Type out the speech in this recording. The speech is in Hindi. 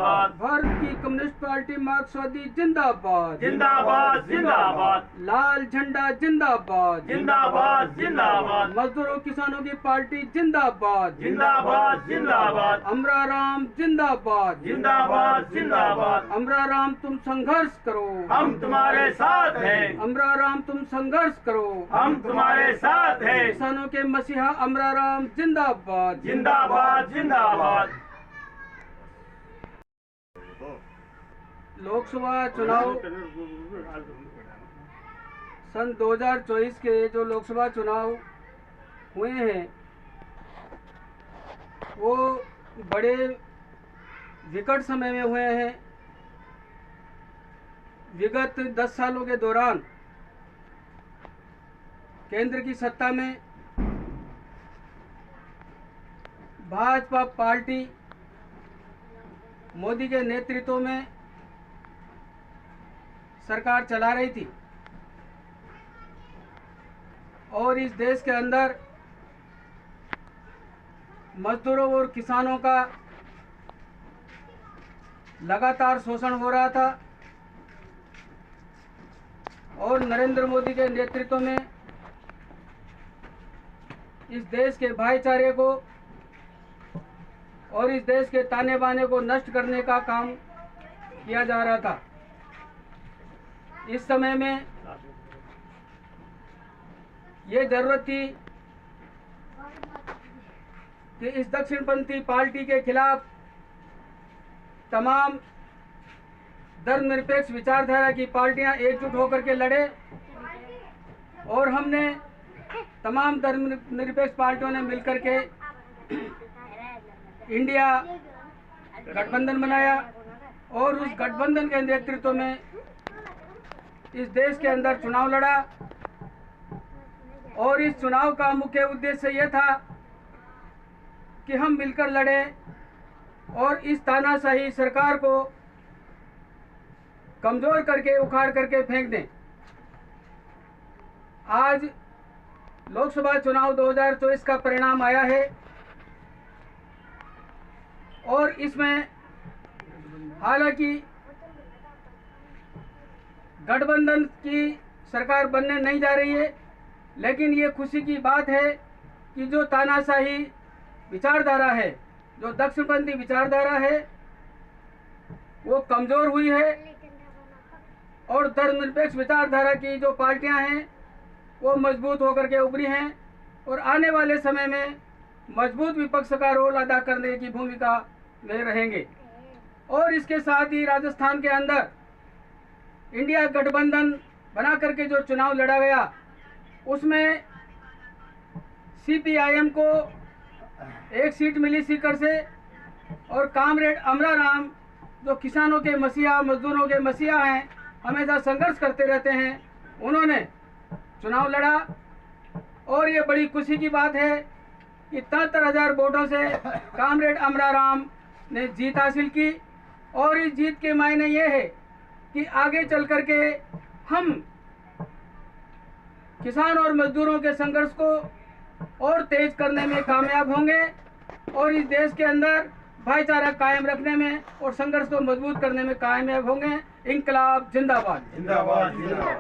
जिंदाबाद। भारत की कम्युनिस्ट पार्टी मार्क्सवादी जिंदाबाद। जिंदाबाद जिंदाबाद। लाल झंडा जिंदाबाद। जिंदाबाद जिंदाबाद। मजदूरों किसानों की पार्टी जिंदाबाद। जिंदाबाद जिंदाबाद। अमरा राम जिंदाबाद। जिंदाबाद जिंदाबाद। अमरा राम तुम संघर्ष करो, हम तुम्हारे साथ हैं। अमरा राम तुम संघर्ष करो, हम तुम्हारे साथ हैं। किसानों के मसीहा अमरा राम जिंदाबाद। जिंदाबाद जिंदाबाद। लोकसभा चुनाव सन 2024 के जो लोकसभा चुनाव हुए हैं वो बड़े विकट समय में हुए हैं। विगत 10 सालों के दौरान केंद्र की सत्ता में भाजपा पार्टी मोदी के नेतृत्व में सरकार चला रही थी और इस देश के अंदर मजदूरों और किसानों का लगातार शोषण हो रहा था और नरेंद्र मोदी के नेतृत्व में इस देश के भाईचारे को और इस देश के ताने बाने को नष्ट करने का काम किया जा रहा था। इस समय में ये जरूरत थी कि इस दक्षिणपंथी पार्टी के खिलाफ तमाम धर्मनिरपेक्ष विचारधारा की पार्टियां एकजुट होकर के लड़े और हमने तमाम धर्मनिरपेक्ष पार्टियों ने मिलकर के इंडिया गठबंधन बनाया और उस गठबंधन के नेतृत्व में इस देश के अंदर चुनाव लड़ा और इस चुनाव का मुख्य उद्देश्य यह था कि हम मिलकर लड़े और इस तानाशाही सरकार को कमजोर करके उखाड़ करके फेंक दें। आज लोकसभा चुनाव 2024 का परिणाम आया है और इसमें हालांकि गठबंधन की सरकार बनने नहीं जा रही है, लेकिन ये खुशी की बात है कि जो तानाशाही विचारधारा है, जो दक्षिणपंथी विचारधारा है, वो कमजोर हुई है और धर्मनिरपेक्ष विचारधारा की जो पार्टियां हैं वो मजबूत होकर के उभरी हैं और आने वाले समय में मजबूत विपक्ष का रोल अदा करने की भूमिका में रहेंगे। और इसके साथ ही राजस्थान के अंदर इंडिया गठबंधन बना करके जो चुनाव लड़ा गया उसमें सीपीआईएम को एक सीट मिली सीकर से और कामरेड अमरा राम जो किसानों के मसीहा मजदूरों के मसीहा हैं, हमेशा संघर्ष करते रहते हैं, उन्होंने चुनाव लड़ा और ये बड़ी खुशी की बात है कि 73,000 वोटों से कामरेड अमरा राम ने जीत हासिल की और इस जीत के मायने ये है कि आगे चल करके हम किसान और मजदूरों के संघर्ष को और तेज करने में कामयाब होंगे और इस देश के अंदर भाईचारा कायम रखने में और संघर्ष को मजबूत करने में कामयाब होंगे। इंकलाब जिंदाबाद। जिंदाबाद जिंदाबाद।